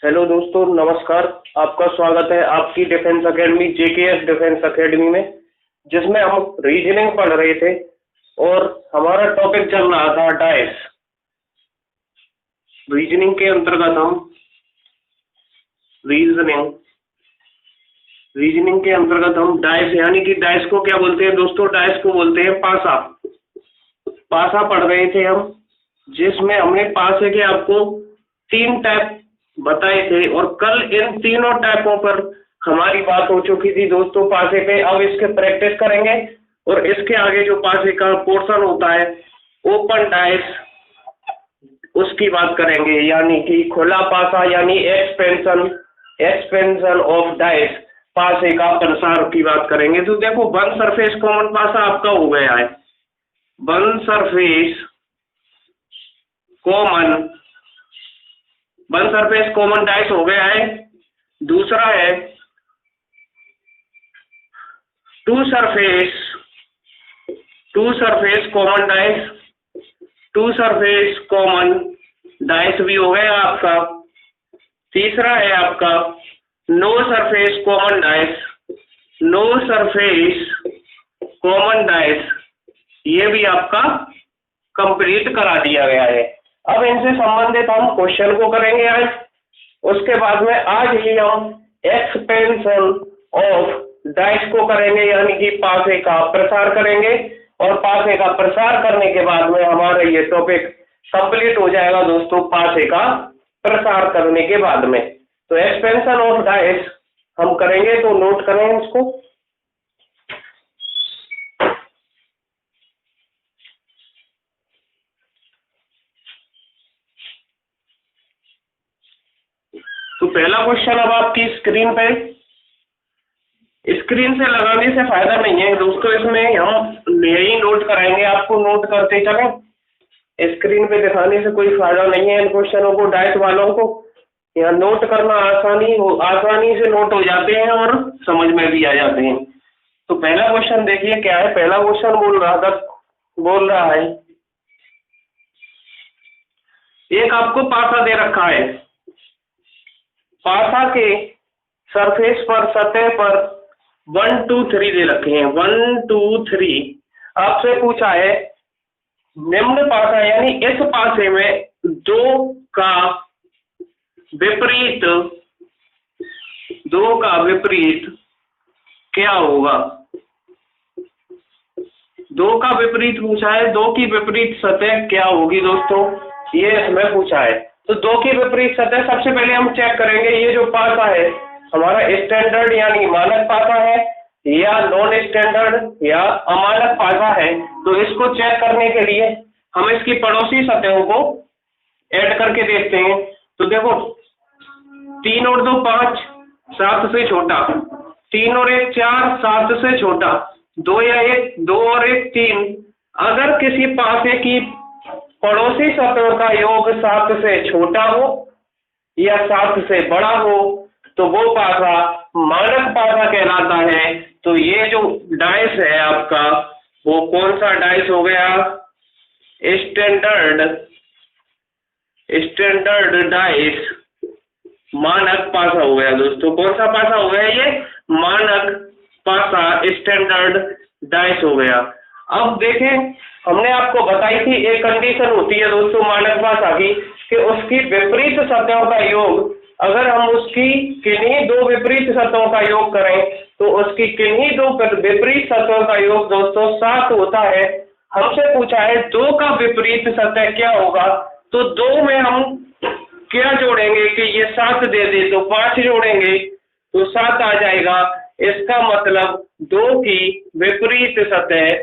Hello दोस्तों, नमस्कार। आपका स्वागत है आपकी defence academy JKS defence academy में, जिसमें हम रीजनिंग पढ़ रहे थे और हमारा टॉपिक चल रहा था डाइस। रीजनिंग के अंतर्गत हम रीजनिंग के अंतर्गत हम डाइस यानी कि डाइस को क्या बोलते हैं दोस्तों? डाइस को बोलते हैं पासा। पासा पढ़ रहे थे हम, जिसमें हमने पासे के आपको 3 टाइप बताए थे और कल इन तीनों टाइपों पर हमारी बात हो चुकी थी दोस्तों पासे पे। अब इसके प्रैक्टिस करेंगे और इसके आगे जो पासे का पोर्शन होता है ओपन डाइस, उसकी बात करेंगे, यानी कि खुला पासा यानी एक्सपेंशन ऑफ डाइस, पासे का प्रसार की बात करेंगे। तो देखो, वन सरफेस कॉमन पासा आपका हो गया है। वन सरफेस कॉमन डाइस हो गया है। दूसरा है two surface common dice. Two surface common dice भी हो गया आपका। तीसरा है आपका no surface common dice. No surface common dice, ये भी आपका कंप्लीट करा दिया गया है। अब इनसे संबंधित हम क्वेश्चन को करेंगे आज। उसके बाद में आज ही हम एक्सपेंशन ऑफ डाइस को करेंगे, यानी कि पासे का प्रसार करेंगे। और पासे का प्रसार करने के बाद में हमारा ये टॉपिक कंप्लीट हो जाएगा दोस्तों, पासे का प्रसार करने के बाद में। तो एक्सपेंशन ऑफ डाइस हम करेंगे, तो नोट करें इसको। तो पहला क्वेश्चन अब आपकी स्क्रीन पे, स्क्रीन से लगाने से फायदा नहीं है दोस्तों, इसमें हम यही नोट कराएंगे, आपको नोट करते चलें। स्क्रीन पे दिखाने से कोई फायदा नहीं है इन क्वेश्चनों को। डाइस वालों को यहाँ नोट करना आसानी से नोट हो जाते हैं और समझ में भी आ जाते हैं। तो पहला क्वेश्चन देखिए क्या है। पहला क्वेश्चन बोल रहा है, एक आपको पासा दे रखा है। पासा के सरफेस पर, सतह पर 1 2 3 दे रखे हैं। 1 2 3 आपसे पूछा है निम्न पासा, यानी इस पासे में 2 का विपरीत क्या होगा? 2 का विपरीत पूछा है। 2 की विपरीत सतह क्या होगी दोस्तों, ये इसमें पूछा है। तो 2 की विपरीत सतह सबसे पहले हम चेक करेंगे, ये जो पासा है हमारा स्टैंडर्ड यानी मानक पासा है या नॉन स्टैंडर्ड या अमानक पासा है। तो इसको चेक करने के लिए हम इसकी पड़ोसी सतहों को ऐड करके देखते हैं। तो देखो, 3 और 2 5, 7 से छोटा। 3 और 1 4, 7 से छोटा। 2 या 1, 2 और 1 3। अगर किसी पासे की पड़ोसी सतहों का योग 7 से छोटा हो या 7 से बड़ा हो तो वो पासा मानक पासा कहलाता है। तो ये जो डाइस है आपका, वो कौन सा डाइस हो गया? स्टैंडर्ड डाइस, मानक पासा हो गया दोस्तों। कौन सा पासा हो गया? ये मानक पासा, स्टैंडर्ड डाइस हो गया। अब देखें, हमने आपको बताई थी एक कंडीशन होती है दोस्तों मानक पासा की, कि उसकी विपरीत सतहों का योग, अगर हम उसकी किन्हीं 2 विपरीत सतहों का योग करें तो उसकी किन्हीं 2 विपरीत सतहों का योग दोस्तों 7 होता है। हमसे पूछा है 2 का विपरीत सतह क्या होगा? तो 2 में हम क्या जोड़ेंगे कि ये 7 दे दे तो 5 जोड़ेंगे तो 7 आ जाएगा। इसका मतलब 2 की विपरीत सतह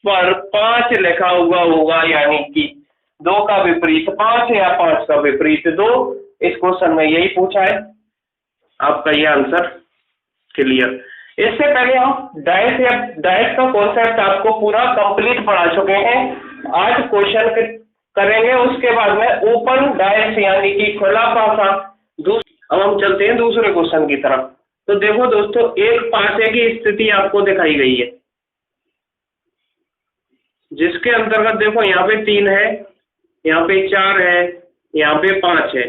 पर 5 लिखा हुआ होगा, यानी कि 2 का विपरीत 5 या 5 का विपरीत 2। इस क्वेश्चन में यही पूछा है। आपका ये आंसर क्लियर। इससे पहले हम डाइस का कॉन्सेप्ट आपको पूरा कंप्लीट पढ़ा चुके हैं। आज क्वेश्चन करेंगे, उसके बाद में ओपन डाइस यानी कि खुला पासा। अब हम चलते हैं दूसरे क्वेश्चन की तरफ। तो देखो दोस्तों, एक पासे की स्थिति आपको दिखाई गई है, जिसके अंतर्गत देखो यहाँ पे 3 है, यहाँ पे 4 है, यहाँ पे 5 है।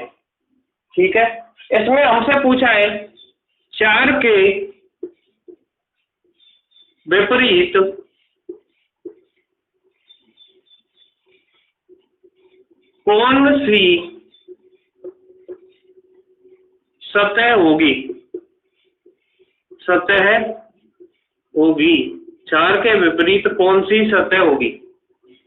ठीक है। इसमें हमसे पूछा है 4 के विपरीत कौन सी सतह होगी, सतह होगी, 4 के विपरीत कौन सी सतह होगी।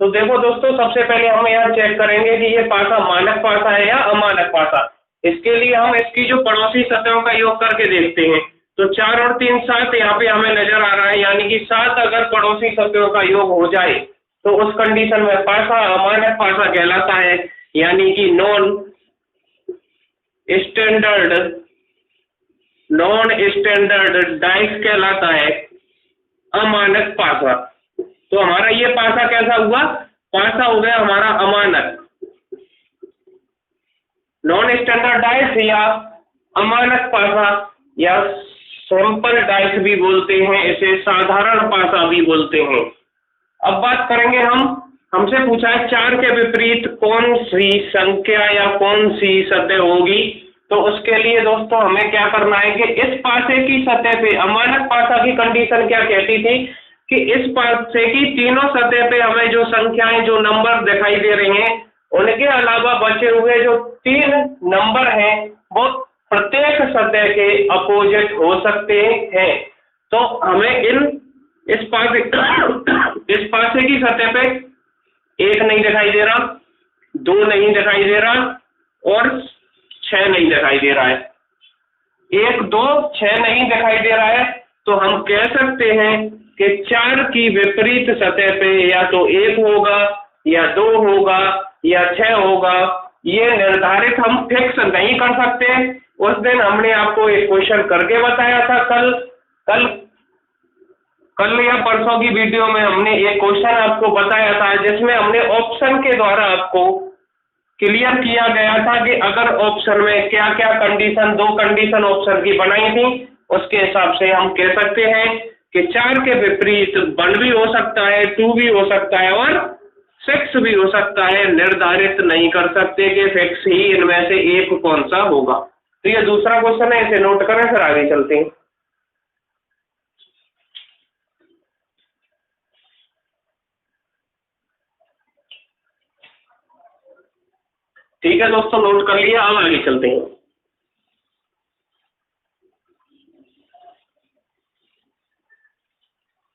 तो देखो दोस्तों, सबसे पहले हम यहाँ चेक करेंगे कि ये पासा मानक पासा है या अमानक पासा। इसके लिए हम इसकी जो पड़ोसी सतहों का योग करके देखते हैं। तो 4 और 3 7 यहाँ पे हमें नजर आ रहा है, यानी कि 7 अगर पड़ोसी सतहों का योग हो जाए तो उस कंडीशन में पासा अमानक पासा कहलाता है, यानी कि नॉन स्टैंडर्ड डाइस कहलाता है अमानक पासा। तो हमारा ये पासा कैसा हुआ, पासा हो गया हमारा अमानक। नॉन स्टैंडर्ड डाइस या अमानक पासा या सैंपल डाइस भी बोलते हैं, इसे साधारण पासा भी बोलते हैं। अब बात करेंगे हमसे पूछा है 4 के विपरीत कौन सी संख्या या कौन सी सतह होगी। तो उसके लिए दोस्तों हमें क्या करना है कि इस पासे की सतह पे अमानक पासा की कंडीशन क्या कहती थी कि इस पासे की तीनों सतह पे हमें जो संख्याएं, जो नंबर दिखाई दे रही हैं, उनके अलावा बचे हुए जो 3 नंबर हैं वो प्रत्येक सतह के अपोजिट हो सकते हैं। तो हमें इस पासे की सतह पे 1 नहीं दिखाई दे रहा, 2 नहीं दिखाई दे रहा और 6 नहीं दिखाई दे रहा है। 1 2 6 नहीं दिखाई दे रहा है, तो हम कह सकते हैं कि 4 की विपरीत सतह पे या तो 1 होगा या 2 होगा या 6 होगा। ये निर्धारित हम फिक्स नहीं कर सकते। उस दिन हमने आपको एक क्वेश्चन करके बताया था, कल या परसों की वीडियो में हमने एक क्वेश्चन आपको बताया था, जिसमें हमने ऑप्शन के द्वारा आपको क्लियर किया गया था कि अगर ऑप्शन में क्या क्या कंडीशन, 2 कंडीशन ऑप्शन की बनाई थी, उसके हिसाब से हम कह सकते हैं कि 4 के विपरीत 1 भी हो सकता है, 2 भी हो सकता है और 6 भी हो सकता है। निर्धारित नहीं कर सकते कि फिक्स ही इनमें से एक कौन सा होगा। तो ये दूसरा क्वेश्चन है, इसे नोट करें, फिर आगे चलते हैं। ठीक है दोस्तों, नोट कर लिया, अब आगे चलते हैं।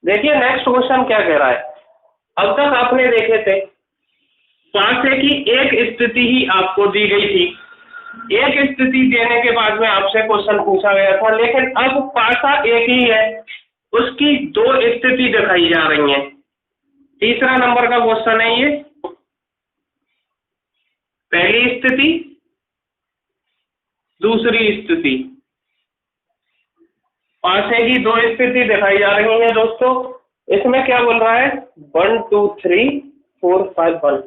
देखिए नेक्स्ट क्वेश्चन क्या कह रहा है। अब तक आपने देखे थे पासे की एक स्थिति ही आपको दी गई थी, एक स्थिति देने के बाद में आपसे क्वेश्चन पूछा गया था, लेकिन अब पासा एक ही है, उसकी 2 स्थिति दिखाई जा रही हैं। तीसरा नंबर का क्वेश्चन है ये। पहली स्थिति, दूसरी स्थिति, पासे की 2 स्थिति दिखाई जा रही है दोस्तों। इसमें क्या बोल रहा है, 1 2 3 4 5 1,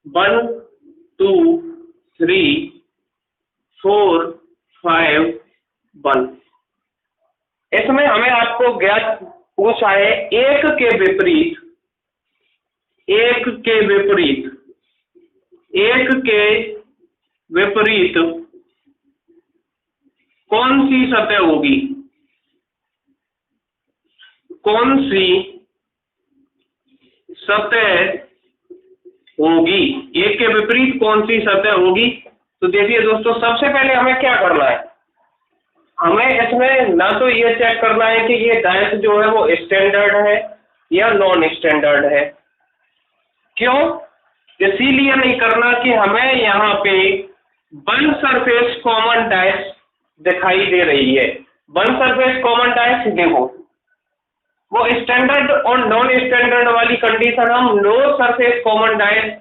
1 2 3 4 5 1। इसमें हमें आपको ज्ञात पूछा है एक के विपरीत कौन सी सतह होगी, कौन सी सतह होगी, एक के विपरीत कौन सी सतह होगी। तो देखिए दोस्तों, सबसे पहले हमें क्या करना है, हमें इसमें ना तो ये चेक करना है कि ये डाइस जो है वो स्टैंडर्ड है या नॉन स्टैंडर्ड है। क्यों, इसीलिए नहीं करना कि हमें यहाँ पे 1 सरफेस कॉमन डाइस दिखाई दे रही है। 1 सरफेस कॉमन डाइस, देखो वो स्टैंडर्ड और नॉन स्टैंडर्ड वाली कंडीशन हम नो सरफेस कॉमन डाइस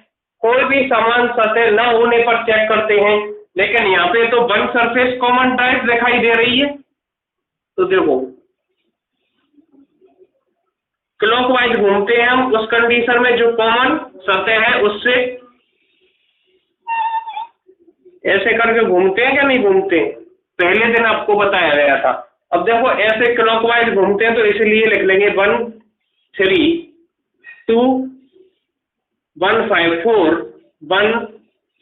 कोई भी समान सतह न होने पर चेक करते हैं, लेकिन यहाँ पे तो 1 सरफेस कॉमन डाइस दिखाई दे रही है। तो देखो क्लॉकवाइज घूमते हैं हम, उस कंडीशन में जो कॉमन सतह है उससे ऐसे करके घूमते हैं क्या नहीं घूमते, पहले दिन आपको बताया गया था। अब देखो ऐसे क्लॉकवाइज घूमते हैं, तो इसलिए लिख लेंगे 1 3 2 1 5 4 1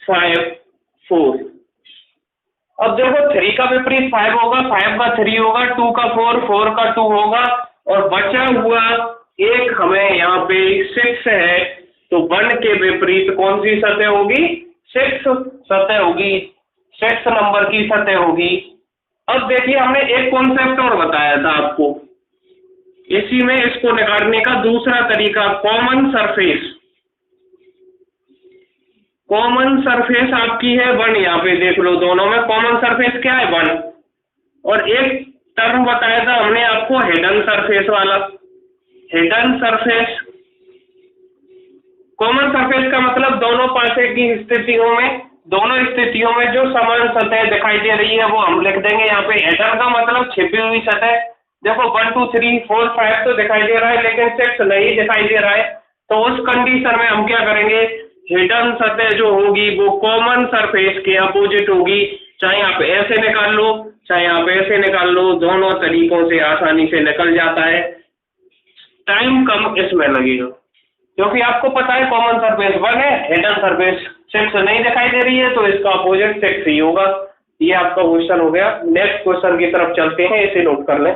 5 4। अब देखो 3 का विपरीत 5 होगा, 5 का 3 होगा, 2 का 4, 4 का 2 होगा, और बचा हुआ एक हमें यहाँ पे 6 है, तो 1 के विपरीत कौन सी सतह होगी? 6 सतह होगी, 6 नंबर की सतह होगी। अब देखिए हमने एक कॉन्सेप्ट और बताया था आपको, इसी में इसको निकालने का दूसरा तरीका, कॉमन सरफेस। कॉमन सरफेस आपकी है 1, यहाँ पे देख लो दोनों में कॉमन सरफेस क्या है? 1। और एक टर्म बताया था हमने आपको हिडन सरफेस वाला। हिडन सरफेस, कॉमन सरफेस का मतलब दोनों पासे की स्थितियों में, दोनों स्थितियों में जो समान सतह दिखाई दे रही है वो हम लिख देंगे यहाँ पे। हिडन का मतलब छिपी हुई सतह। देखो 1 2 3 4 5 तो दिखाई दे रहा है, लेकिन 6 नहीं दिखाई दे रहा है, तो उस कंडीशन में हम क्या करेंगे? हिडन सतह जो होगी वो कॉमन सरफेस के अपोजिट होगी। चाहे आप ऐसे निकाल लो, चाहे आप ऐसे निकाल लो, दोनों तरीकों से आसानी से निकल जाता है। टाइम कम इसमें लगेगा, क्योंकि आपको पता है कॉमन सरफेस 1 है, हिडन सरफेस 6 नहीं दिखाई दे रही है, तो इसका अपोजिट 6 ही होगा। ये आपका क्वेश्चन हो गया। नेक्स्ट क्वेश्चन की तरफ चलते हैं, इसे नोट कर लें।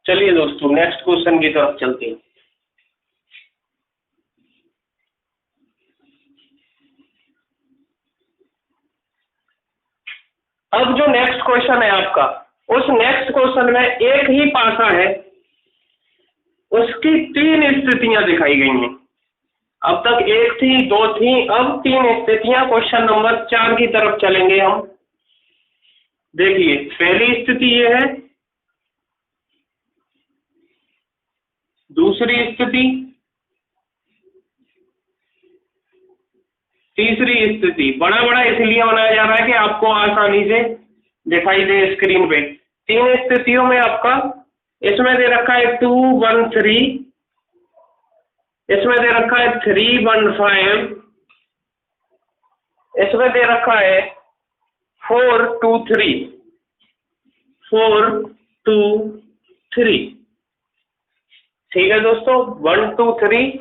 चलिए दोस्तों नेक्स्ट क्वेश्चन की तरफ चलते हैं। अब जो नेक्स्ट क्वेश्चन है आपका, उस नेक्स्ट क्वेश्चन में एक ही पासा है, उसकी 3 स्थितियां दिखाई गई हैं। अब तक 1 थी, 2 थी, अब 3 स्थितियां। क्वेश्चन नंबर 4 की तरफ चलेंगे हम। देखिए पहली स्थिति ये है, दूसरी स्थिति, तीसरी स्थिति। बड़ा बड़ा इसलिए बनाया जा रहा है कि आपको आसानी से दिखाई दे स्क्रीन पे। 3 स्थितियों में आपका इसमें दे रखा है 2 1 3, इसमें दे रखा है 3 1 5, इसमें दे रखा है 4 2 3, 4 2 3। ठीक है दोस्तों, 1 2 3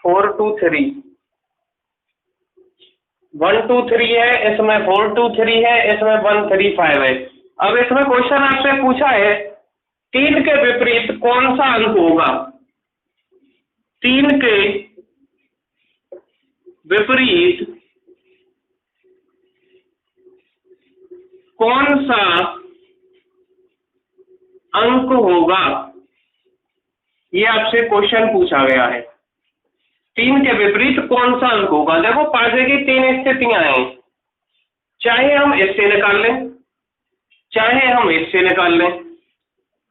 4 2 3, 1 2 3 है, इसमें 4 2 3 है, इसमें 1 3 5 है। अब इसमें क्वेश्चन आपसे पूछा है 3 के विपरीत कौन सा अंक होगा? 3 के विपरीत कौन सा अंक होगा, ये आपसे क्वेश्चन पूछा गया है। 3 के विपरीत कौन सा अंक होगा? देखो पासे की 3 स्थितियां हैं, चाहे हम इससे निकाल लें, चाहे हम इससे निकाल लें,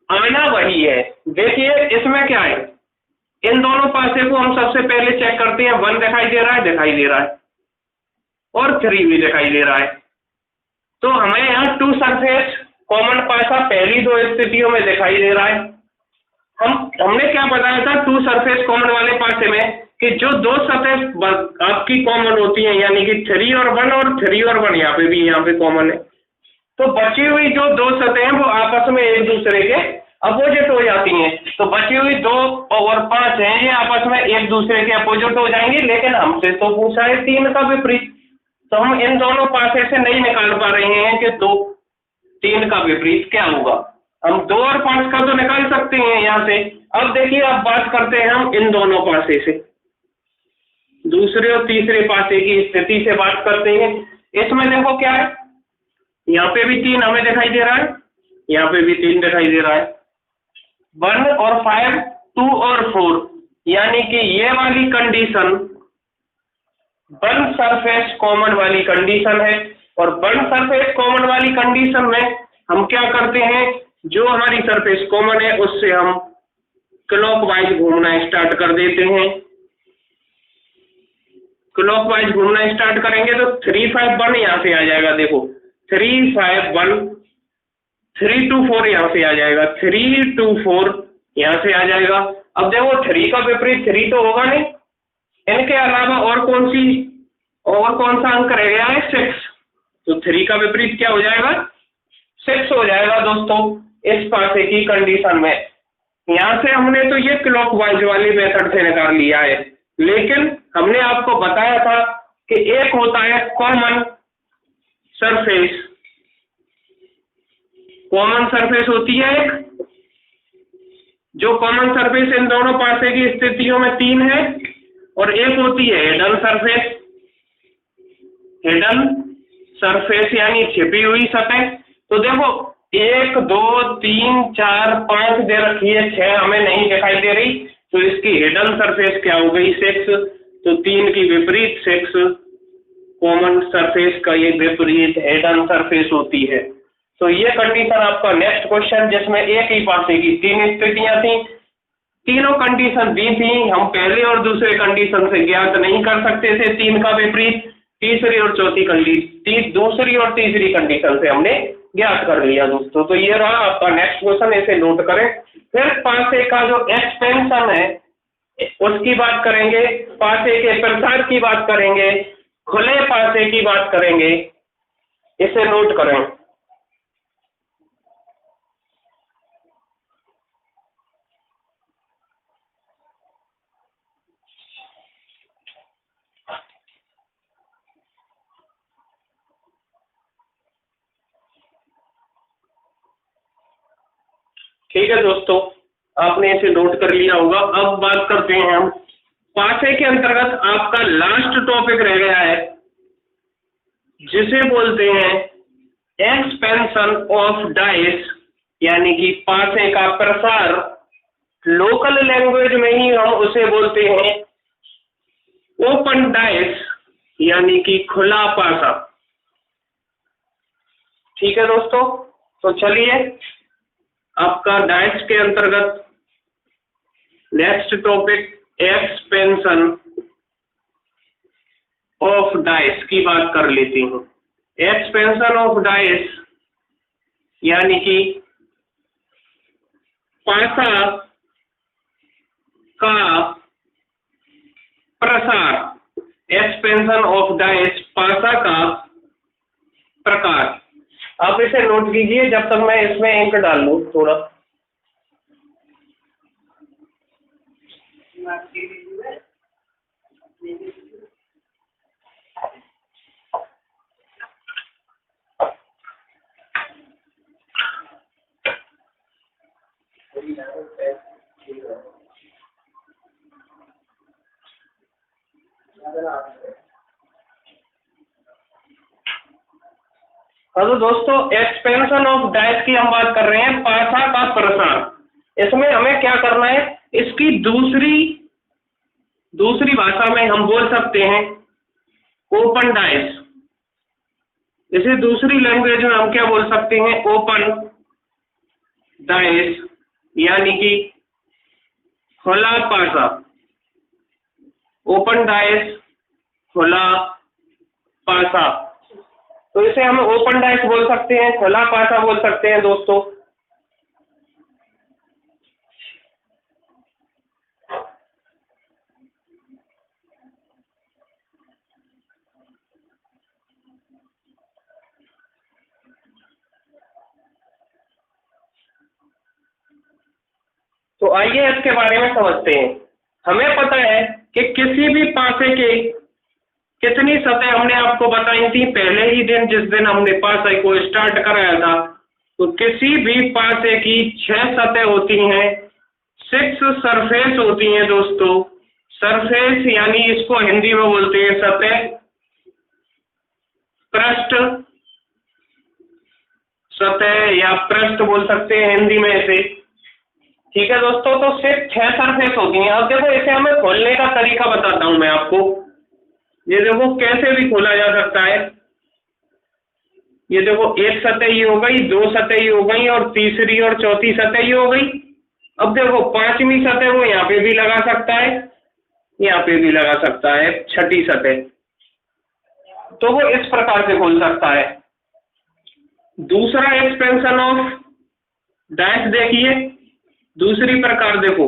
आना वही है। देखिए इसमें क्या है, इन दोनों पासे को हम सबसे पहले चेक करते हैं। 1 दिखाई दे रहा है, दिखाई दे रहा है, और 3 भी दिखाई दे रहा है। तो हमें यहाँ 2 सरफेस कॉमन पासा पहली 2 स्थितियों में दिखाई दे रहा है। हमने क्या बताया था 2 सरफेस कॉमन वाले पासे में, कि जो 2 सतह आपकी कॉमन होती हैं, यानी कि 3 और 1, और 3 और 1 यहाँ पे भी, यहाँ पे कॉमन है, तो बची हुई जो 2 सतह हैं वो आपस में एक दूसरे के अपोजिट हो जाती हैं। तो बची हुई 2 और 5 हैं, ये आपस में एक दूसरे के अपोजिट हो जाएंगे। लेकिन हमसे तो पूछा है 3 का विपरीत, तो हम इन दोनों पासे से नहीं निकाल पा रहे हैं कि 3 का विपरीत क्या होगा। हम 2 और 5 का तो निकाल सकते हैं यहाँ से। अब देखिए, अब बात करते हैं हम इन दोनों पासे से, दूसरे और तीसरे पासे की स्थिति से बात करते हैं। इसमें देखो क्या है, यहाँ पे भी 3 हमें दिखाई दे रहा है, यहाँ पे भी 3 दिखाई दे रहा है। 1 और 5, 2 और 4, यानी कि ये वाली कंडीशन 1 सरफेस कॉमन वाली कंडीशन है। और 1 सरफेस कॉमन वाली कंडीशन में हम क्या करते हैं, जो हमारी सरफेस कॉमन है उससे हम क्लॉकवाइज घूमना स्टार्ट कर देते हैं। क्लॉकवाइज घूमना स्टार्ट करेंगे तो 3 5 1 यहाँ से आ जाएगा। देखो 3 5 1, 3 2 4 यहाँ से आ जाएगा, 3 2 4 यहाँ से आ जाएगा। अब देखो 3 का विपरीत 3 तो होगा नहीं, इनके अलावा और कौन सा अंक रह गया है? 6। तो 3 का विपरीत क्या हो जाएगा, 6 हो जाएगा दोस्तों इस पासे की कंडीशन में। यहाँ से हमने तो ये क्लॉकवाइज वाली मेथड से निकाल लिया है, लेकिन हमने आपको बताया था कि एक होता है कॉमन सरफेस। कॉमन सरफेस होती है एक, जो कॉमन सरफेस इन दोनों पासे की स्थितियों में 3 है, और एक होती है हिडन सरफेस। हिडन सरफेस यानी छिपी हुई सतह। तो देखो 1 2 3 4 5 दे रखी है, 6 हमें नहीं दिखाई दे रही, तो इसकी हिडन सरफेस क्या हो गई, 6। तो 3 की विपरीत 6 कॉमन सरफेस का ये विपरीत हिडन सरफेस होती है। तो ये कंडीशन आपका नेक्स्ट क्वेश्चन, जिसमें एक ही पासे की 3 स्थितियां थी, तीनों कंडीशन दी थी। हम पहले और दूसरे कंडीशन से ज्ञात नहीं कर सकते थे 3 का विपरीत, तीसरी और चौथी कंडीशन, दूसरी और तीसरी कंडीशन से हमने ज्ञात कर लिया दोस्तों। तो ये रहा आपका नेक्स्ट क्वेश्चन, इसे नोट करें। फिर पासे का जो एक्सपेंशन है उसकी बात करेंगे, पासे के प्रसार की बात करेंगे, खुले पासे की बात करेंगे, इसे नोट करें। ठीक है दोस्तों, आपने इसे नोट कर लिया होगा। अब बात करते हैं हम पासे के अंतर्गत आपका लास्ट टॉपिक रह गया है, जिसे बोलते हैं एक्सपेंशन ऑफ डाइस, यानी कि पासे का प्रसार। लोकल लैंग्वेज में ही हम उसे बोलते हैं ओपन डाइस, यानी कि खुला पासा। ठीक है दोस्तों, तो चलिए आपका डाइस के अंतर्गत next topic expansion of dice की बात कर लेती हूँ। एक्सपेंशन ऑफ डाइस यानी कि पासा का प्रसार। एक्सपेंशन ऑफ डाइस, पासा का प्रकार। आप इसे नोट कीजिए जब तक मैं इसमें इंक डाल लूं थोड़ा। हाँ तो दोस्तों, एक्सपेंशन ऑफ डाइस की हम बात कर रहे हैं, पासा का प्रसार। इसमें हमें क्या करना है, इसकी दूसरी भाषा में हम बोल सकते हैं ओपन डाइस। इसे दूसरी लैंग्वेज में हम क्या बोल सकते हैं, ओपन डाइस, यानी कि खुला पासा। ओपन डाइस, खुला पासा। तो इसे हम ओपन डाइस बोल सकते हैं, खुला पासा बोल सकते हैं दोस्तों। तो आइए इसके बारे में समझते हैं। हमें पता है कि किसी भी पासे के कितनी सतह हमने आपको बताई थी पहले ही दिन, जिस दिन हमने पासे को स्टार्ट कराया था। तो किसी भी पासे की 6 सतह होती हैं, 6 सरफेस होती हैं दोस्तों। सरफेस यानी इसको हिंदी में बोलते हैं सतह, पृष्ठ, सतह या पृष्ठ बोल सकते हैं हिंदी में इसे। ठीक है दोस्तों, तो सिर्फ 6 सरफेस होती हैं। अब देखो इसे हमें खोलने का तरीका बताता हूं मैं आपको। ये देखो कैसे भी खोला जा सकता है। ये देखो एक सतह ये हो गई, 2 सतह ये हो गई, और तीसरी और चौथी सतह ये हो गई। अब देखो 5वीं सतह वो यहाँ पे भी लगा सकता है, यहाँ पे भी लगा सकता है, 6ठी सतह। तो वो इस प्रकार से खोल सकता है। दूसरा एक्सपेंशन ऑफ डाइस देखिए, दूसरी प्रकार देखो,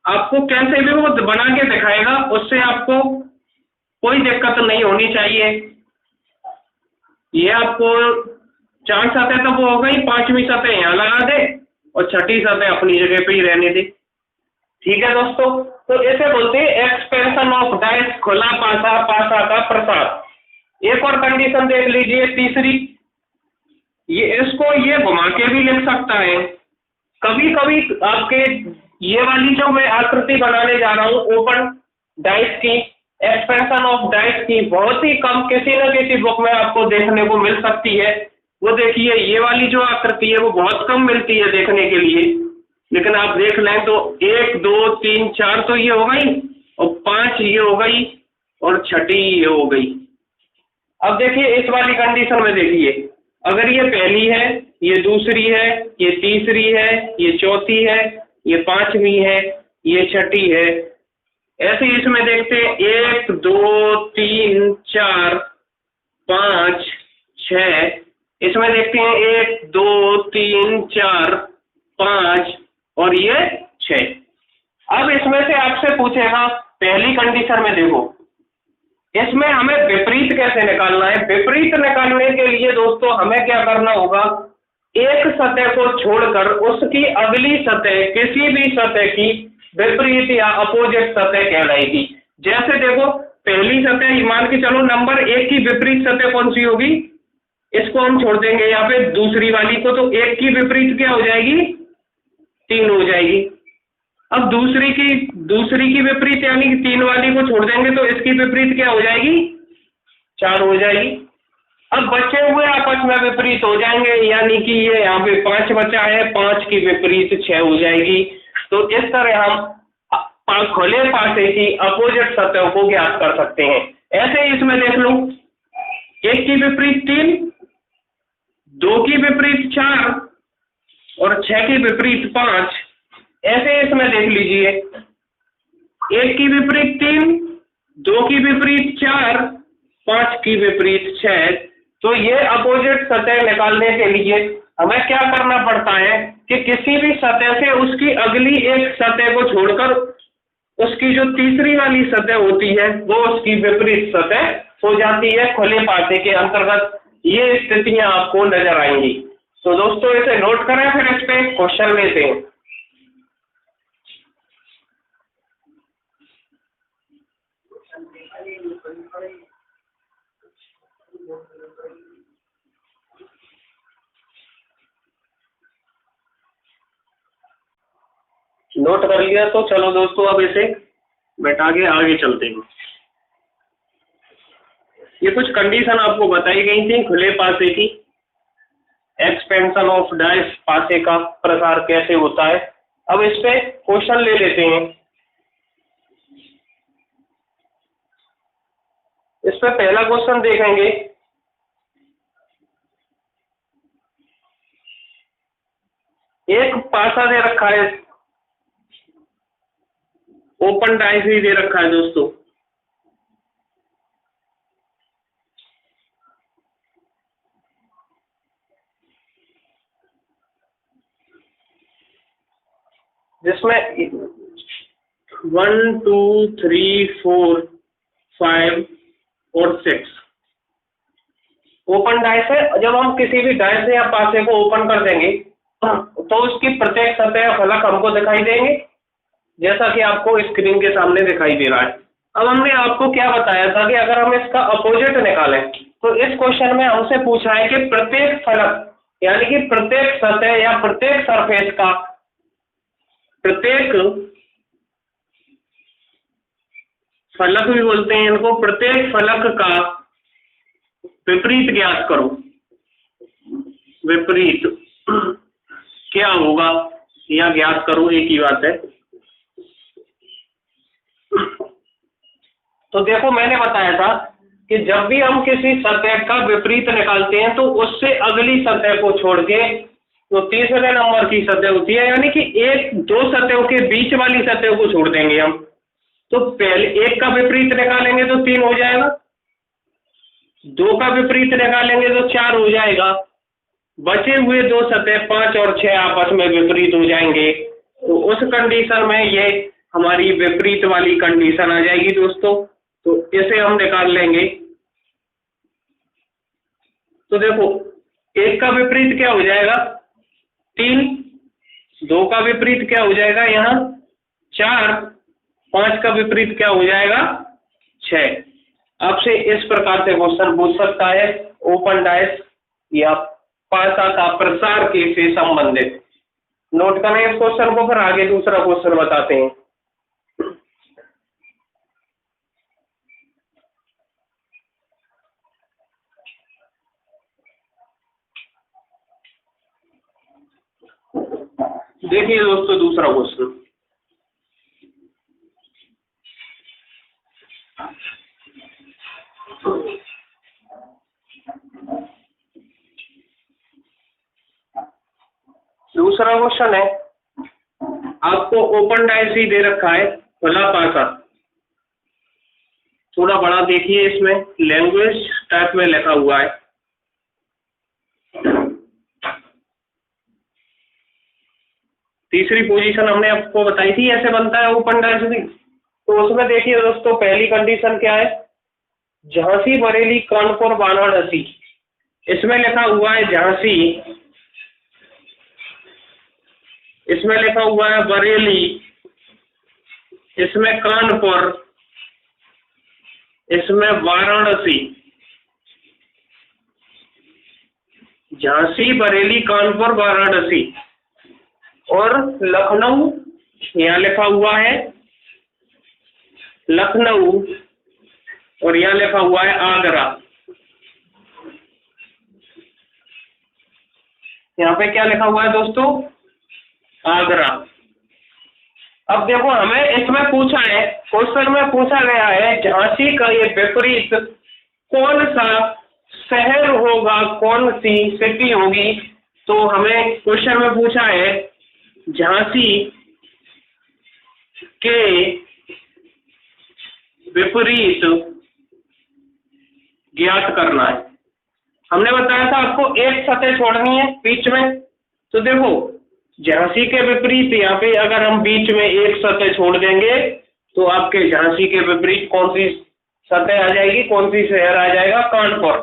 आपको कैसे भी वो बना के दिखाएगा, उससे आपको कोई दिक्कत नहीं होनी चाहिए। ये आपको 4 सतह तो वो हो गई, 5वीं सतह यहाँ लगा दे और 6ठी सतह अपनी जगह पे ही रहने दे। ठीक है दोस्तों, तो इसे बोलते हैं एक्सपेंशन ऑफ डाइस, खुला पासा, पासा का प्रसार। एक और कंडीशन देख लीजिए तीसरी, ये इसको ये घुमा के भी लिख सकता है। कभी कभी आपके ये वाली जो मैं आकृति बनाने जा रहा हूँ ओपन डाइस की, एक्सपेंशन ऑफ डाइस की, बहुत ही कम किसी न किसी बुक में आपको देखने को मिल सकती है। वो देखिए ये वाली जो आकृति है वो बहुत कम मिलती है देखने के लिए, लेकिन आप देख लें तो 1 2 3 4 तो ये हो गई और 5 ये हो गई और 6ठी ये हो गई। अब देखिए इस वाली कंडीशन में देखिए, अगर ये पहली है, ये दूसरी है, ये तीसरी है, ये चौथी है, ये 5वीं है, ये 6ठी है, ऐसे इसमें देखते हैं 1 2 3 4 5 6, इसमें देखते हैं 1 2 3 4 5 और ये 6। अब इसमें से आपसे पूछेगा पहली कंडीशन में देखो, इसमें हमें विपरीत कैसे निकालना है। विपरीत निकालने के लिए दोस्तों हमें क्या करना होगा, एक सतह को छोड़कर उसकी अगली सतह किसी भी सतह की विपरीत या अपोजिट सतह कहलाएगी। जैसे देखो पहली सतह मान के चलो नंबर 1 की विपरीत सतह कौन सी होगी, इसको हम छोड़ देंगे यहाँ पे दूसरी वाली को, तो 1 की विपरीत क्या हो जाएगी, 3 हो जाएगी। अब दूसरी की विपरीत यानी कि 3 वाली को छोड़ देंगे तो इसकी विपरीत क्या हो जाएगी, 4 हो जाएगी। अब बचे हुए आपस में विपरीत हो जाएंगे, यानी कि ये यहाँ पे 5 बचा है, 5 की विपरीत 6 हो जाएगी। तो इस तरह हम खुले पासे की अपोजिट सतह को ज्ञात कर सकते हैं। ऐसे ही इसमें देख लो, 1 की विपरीत 3, 2 की विपरीत 4 और 6 की विपरीत 5। ऐसे इसमें देख लीजिए, 1 की विपरीत 3, 2 की विपरीत 4, 5 की विपरीत 6। तो ये अपोजिट सतह निकालने के लिए हमें क्या करना पड़ता है कि किसी भी सतह से उसकी अगली एक सतह को छोड़कर उसकी जो तीसरी वाली सतह होती है वो उसकी विपरीत सतह हो जाती है। खुले पासे के अंतर्गत ये स्थितियां आपको नजर आएंगी। तो दोस्तों इसे नोट करें, फिर इस पे क्वेश्चन लेते हैं। नोट कर लिया तो चलो दोस्तों अब इसे बैठा के आगे चलते हैं। ये कुछ कंडीशन आपको बताई गई थी खुले पासे की, एक्सपेंशन ऑफ डाइस, पासे का प्रसार कैसे होता है। अब इस पे क्वेश्चन ले लेते हैं। इस पे पहला क्वेश्चन देखेंगे, एक पासा दे रखा है, ओपन डाइस ही दे रखा है दोस्तों। जिसमें 1 2 3 4 5 और 6 ओपन डाइस है। जब हम किसी भी डाइस या पासे को ओपन कर देंगे तो उसकी प्रत्येक सतह फलक हमको दिखाई देंगे, जैसा कि आपको स्क्रीन के सामने दिखाई दे रहा है। अब हमने आपको क्या बताया था कि अगर हम इसका अपोजिट निकालें तो इस क्वेश्चन में हमसे पूछा है कि प्रत्येक फलक यानी कि प्रत्येक सतह या प्रत्येक सरफेस का, प्रत्येक फलक भी बोलते हैं इनको, प्रत्येक फलक का विपरीत ज्ञात करो। विपरीत क्या होगा या ज्ञात करो, एक ही बात है। तो देखो मैंने बताया था कि जब भी हम किसी सतह का विपरीत निकालते हैं तो उससे अगली सतह को छोड़ के तो तीसरे नंबर की सतह होती है, यानी कि 1-2 सतहों के बीच वाली सतह को छोड़ देंगे हम। तो पहले 1 का विपरीत निकालेंगे तो 3 हो जाएगा, 2 का विपरीत निकालेंगे तो 4 हो जाएगा, बचे हुए 2 सतह 5 और 6 आपस में विपरीत हो जाएंगे। तो उस कंडीशन में ये हमारी विपरीत वाली कंडीशन आ जाएगी दोस्तों। तो इसे हम निकाल लेंगे। तो देखो 1 का विपरीत क्या हो जाएगा 3, 2 का विपरीत क्या हो जाएगा यहाँ 4, 5 का विपरीत क्या हो जाएगा 6। आपसे इस प्रकार से क्वेश्चन पूछ सकता है ओपन डाइस या पासा का प्रसार के से संबंधित। नोट करें इस क्वेश्चन को, फिर आगे दूसरा क्वेश्चन बताते हैं। देखिए दोस्तों दूसरा क्वेश्चन, दूसरा क्वेश्चन है आपको ओपन डाइस ही दे रखा है खुला पासा। थोड़ा बड़ा देखिए, इसमें लैंग्वेज टाइप में लिखा हुआ है। तीसरी पोजीशन हमने आपको बताई थी ऐसे बनता है ओपन डाइस भी। तो उसमें देखिए दोस्तों पहली कंडीशन क्या है, झांसी बरेली कानपुर वाराणसी। इसमें लिखा हुआ है झांसी, इसमें लिखा हुआ है बरेली, इसमें कानपुर, इसमें वाराणसी। झांसी बरेली कानपुर वाराणसी और लखनऊ यहाँ लिखा हुआ है लखनऊ, और यहाँ लिखा हुआ है आगरा। यहाँ पे क्या लिखा हुआ है दोस्तों आगरा। अब देखो हमें इसमें पूछा है, क्वेश्चन में पूछा गया है झांसी का ये विपरीत कौन सा शहर होगा, कौन सी सिटी होगी। तो हमें क्वेश्चन में पूछा है झांसी के विपरीत ज्ञात करना है। हमने बताया था आपको एक सतह छोड़नी है बीच में। तो देखो झांसी के विपरीत यहाँ पे अगर हम बीच में एक सतह छोड़ देंगे तो आपके झांसी के विपरीत कौन सी सतह आ जाएगी, कौन सी शहर आ जाएगा कानपुर।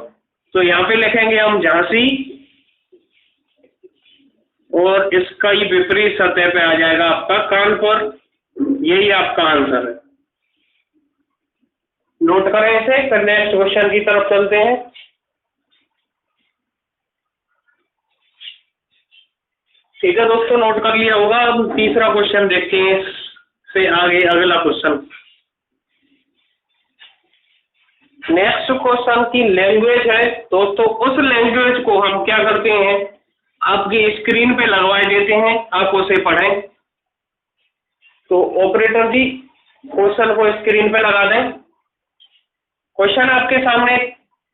तो यहाँ पे लिखेंगे हम झांसी और इसका ही विपरीत सतह पे आ जाएगा आपका कानपुर। यही आपका आंसर है। नोट करें इसे, फिर नेक्स्ट क्वेश्चन की तरफ चलते हैं। ठीक है दोस्तों, नोट कर लिया होगा। अब तीसरा क्वेश्चन देखते हैं, फिर आगे अगला क्वेश्चन। नेक्स्ट क्वेश्चन की लैंग्वेज है दोस्तों। उस लैंग्वेज को हम क्या करते हैं, आपकी स्क्रीन पे लगवा देते हैं, आप उसे पढ़ें। तो ऑपरेटर जी क्वेश्चन को स्क्रीन पे लगा दें। क्वेश्चन आपके सामने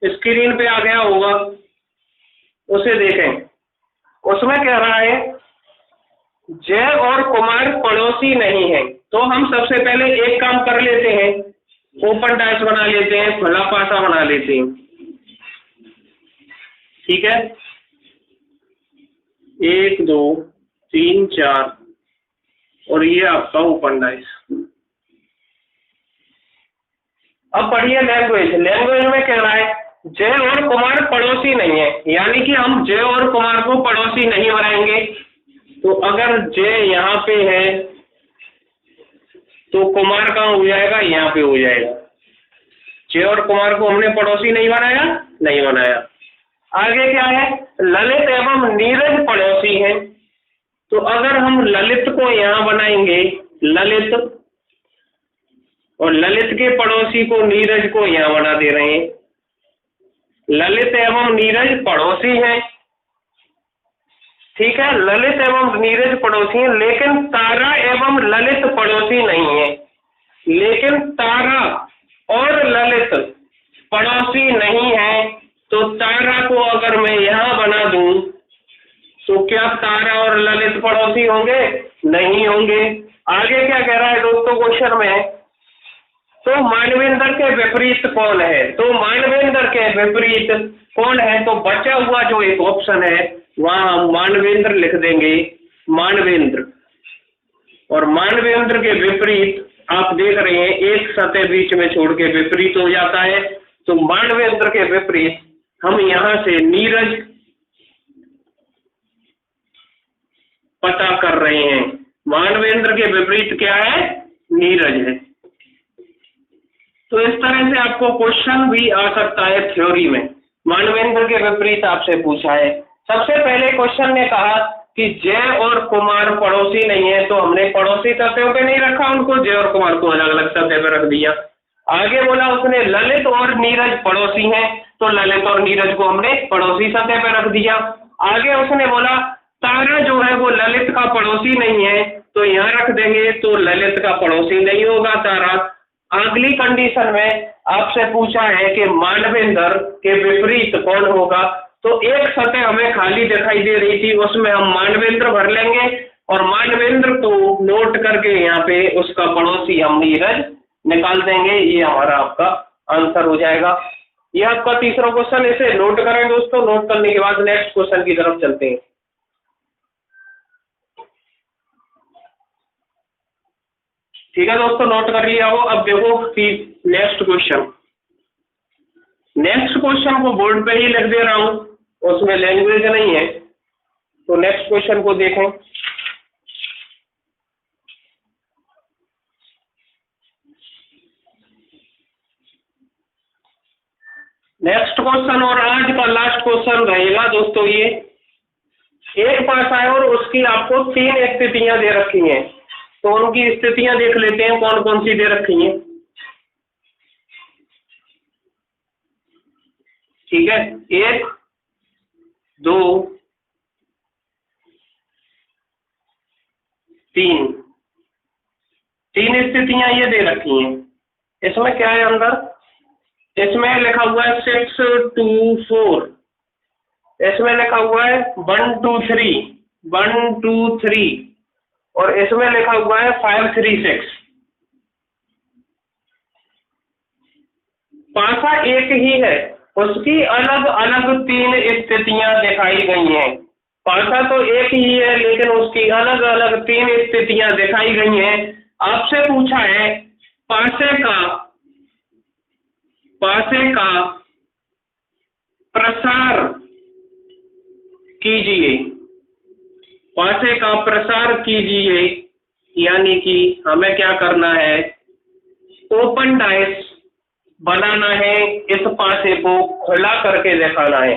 स्क्रीन पे आ गया होगा, उसे देखें। उसमें कह रहा है जय और कुमार पड़ोसी नहीं है। तो हम सबसे पहले एक काम कर लेते हैं, ओपन डाइस बना लेते हैं, खुला पासा बना लेते हैं। ठीक है, 1 2 3 4 और ये आपका ओपन डाइस। अब पढ़िए लैंग्वेज। लैंग्वेज में कह रहा है जय और कुमार पड़ोसी नहीं है, यानी कि हम जय और कुमार को पड़ोसी नहीं बनाएंगे। तो अगर जय यहाँ पे है तो कुमार कहाँ हो जाएगा, यहाँ पे हो जाएगा। जय और कुमार को हमने पड़ोसी नहीं बनाया, नहीं बनाया। आगे क्या है, ललित एवं नीरज पड़ोसी हैं। तो अगर हम ललित को यहाँ बनाएंगे, ललित, और ललित के पड़ोसी को नीरज को यहाँ बना दे रहे हैं। ललित एवं नीरज पड़ोसी हैं, ठीक है, ललित एवं नीरज पड़ोसी हैं, लेकिन तारा एवं ललित पड़ोसी नहीं है। लेकिन तारा और ललित पड़ोसी नहीं है। तो तारा को अगर मैं यहाँ बना दूं तो क्या तारा और ललित पड़ोसी होंगे, नहीं होंगे। आगे क्या कह रहा है दोस्तों क्वेश्चन में, तो मानवेंद्र के विपरीत कौन है। तो मानवेंद्र के विपरीत कौन है, तो बचा हुआ जो एक ऑप्शन है वहां हम मानवेंद्र लिख देंगे, मानवेंद्र। और मानवेंद्र के विपरीत आप देख रहे हैं एक सतह बीच में छोड़ के विपरीत हो जाता है। तो मानवेंद्र के विपरीत हम यहाँ से नीरज पता कर रहे हैं। मानवेंद्र के विपरीत क्या है? नीरज है। तो इस तरह से आपको क्वेश्चन भी आ सकता है थ्योरी में। मानवेंद्र के विपरीत आपसे पूछा है। सबसे पहले क्वेश्चन ने कहा कि जय और कुमार पड़ोसी नहीं है, तो हमने पड़ोसी सतह पे नहीं रखा उनको, जय और कुमार को अलग अलग सतह पे रख दिया। आगे बोला उसने ललित और नीरज पड़ोसी हैं, तो ललित और नीरज को हमने पड़ोसी सतह पे रख दिया। आगे उसने बोला तारा जो है वो ललित का पड़ोसी नहीं है, तो यहाँ रख देंगे, तो ललित का पड़ोसी नहीं होगा तारा। अगली कंडीशन में आपसे पूछा है कि मानवेंद्र के विपरीत कौन होगा, तो एक सतह हमें खाली दिखाई दे रही थी, उसमें हम मानवेंद्र भर लेंगे और मानवेंद्र को नोट करके यहाँ पे उसका पड़ोसी हम नीरज निकाल देंगे। ये हमारा आपका आंसर हो जाएगा। ये आपका तीसरा क्वेश्चन, इसे नोट करें दोस्तों। नोट करने के बाद नेक्स्ट क्वेश्चन की तरफ चलते हैं। ठीक है दोस्तों, नोट कर लिया हो। अब देखो नेक्स्ट क्वेश्चन। नेक्स्ट क्वेश्चन को बोर्ड पे ही लिख दे रहा हूं, उसमें लैंग्वेज नहीं है। तो नेक्स्ट क्वेश्चन को देखें। नेक्स्ट क्वेश्चन और आज का लास्ट क्वेश्चन रहेगा दोस्तों। ये एक पासा है और उसकी आपको 3 स्थितियां दे रखी हैं, तो उनकी स्थितियां देख लेते हैं कौन कौन सी दे रखी हैं। ठीक है, 1 2 3 3 स्थितियां ये दे रखी हैं। इसमें क्या है अंदर? इसमें लिखा हुआ है 6 2 4, इसमें लिखा हुआ है 1 2 3 1 2 3, और इसमें लिखा हुआ है 5 3 6। पासा एक ही है, उसकी अलग अलग 3 स्थितियां दिखाई गई हैं। पासा तो एक ही है लेकिन उसकी अलग अलग 3 स्थितियां दिखाई गई हैं। आपसे पूछा है पासे का प्रसार कीजिए, पासे का प्रसार कीजिए, यानी कि हमें क्या करना है? ओपन डाइस बनाना है, इस पासे को खुला करके दिखाना है।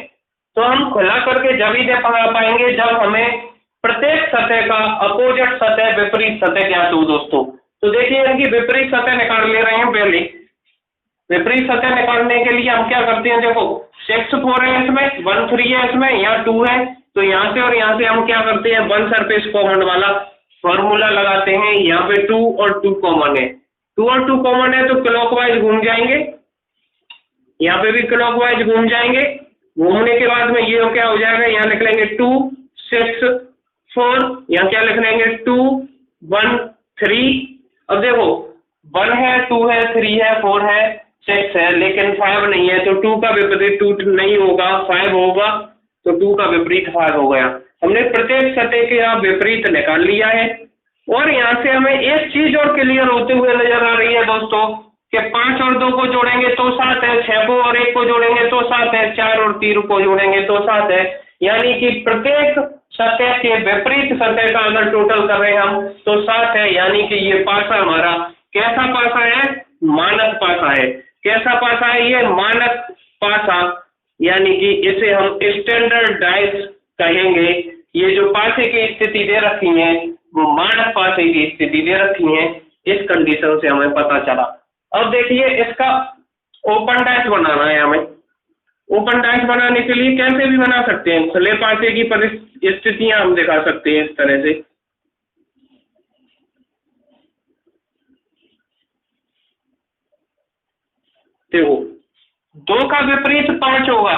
तो हम खुला करके जब ही दिखा पाएंगे जब हमें प्रत्येक सतह का अपोजिट सतह विपरीत सतह ज्ञात हो दोस्तों। तो देखिए इनकी विपरीत सतह निकाल ले रहे हैं। पहले विपरीत सतह निकालने के लिए हम क्या करते हैं? देखो 6 4 है, इसमें 1 3 है, इसमें यहाँ 2 है, तो यहाँ से और यहाँ से हम क्या करते हैं? 1 सरफेस कॉमन वाला फॉर्मूला लगाते हैं। यहाँ पे 2 और 2 कॉमन है, 2 और 2 कॉमन है तो क्लॉकवाइज घूम जाएंगे, यहाँ पे भी क्लॉकवाइज घूम जाएंगे। घूमने के बाद में ये क्या हो जाएगा? यहाँ लिख लेंगे 2 6 4, यहाँ क्या लिख लेंगे? 2 1 3। अब देखो 1 है, 2 है, 3 है, 4 है, 6 है, लेकिन 5 नहीं है, तो 2 का विपरीत 2 नहीं होगा, 5 होगा, तो 2 का विपरीत 5 हो गया। हमने प्रत्येक सतह के यहाँ विपरीत निकाल लिया है। और यहाँ से हमें एक चीज और क्लियर होते हुए नजर आ रही है दोस्तों कि 5 और 2 को जोड़ेंगे तो 7 है, 6 को और 1 को जोड़ेंगे तो 7 है, 4 और 3 को जोड़ेंगे तो 7 है। यानी कि प्रत्येक सतह के विपरीत सतह का अगर टोटल कर रहे हैं हम तो 7 है। यानी कि ये पासा हमारा कैसा पासा है? मानक पासा है। कैसा पासा है? ये मानक पासा, यानी कि इसे हम स्टैंडर्ड डाइस कहेंगे। ये जो पासे की स्थिति दे रखी है वो मानक पासे की स्थिति दे रखी है। इस कंडीशन से हमें पता चला। अब देखिए इसका ओपन डाइस बनाना है हमें। ओपन डाइस बनाने के लिए कैसे भी बना सकते हैं, खुले पासे की स्थितियां हम दिखा सकते हैं इस तरह से। देखो 2 का विपरीत 5 होगा,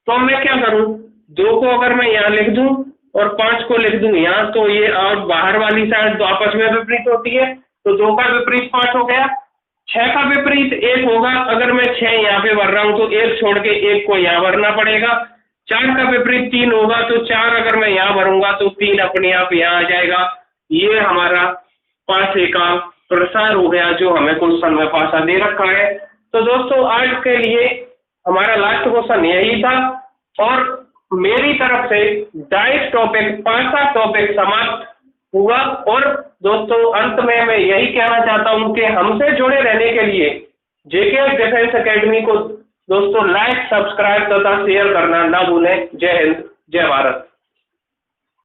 तो मैं क्या करूं? 2 को अगर मैं यहाँ लिख दूं और 5 को लिख दूं यहाँ, तो ये और बाहर वाली साइड तो आपस में विपरीत होती है, तो 2 का विपरीत 5 हो गया। 6 का विपरीत 1 होगा, अगर मैं 6 यहाँ पे भर रहा हूँ तो 1 छोड़ के 1 को यहाँ भरना पड़ेगा। 4 का विपरीत 3 होगा, तो 4 अगर मैं यहाँ भरूंगा तो 3 अपने आप यहाँ आ जाएगा। ये हमारा पासे का प्रसार हो गया जो हमें क्वेश्चन में पासा दे रखा है। तो दोस्तों आज के लिए हमारा लास्ट क्वेश्चन यही था और मेरी तरफ से डाइस टॉपिक 5 टॉपिक समाप्त हुआ। और दोस्तों अंत में मैं यही कहना चाहता हूं कि हमसे जुड़े रहने के लिए जेके डिफेंस एकेडमी को दोस्तों लाइक, सब्सक्राइब तथा शेयर करना ना भूलें। जय हिंद, जय भारत।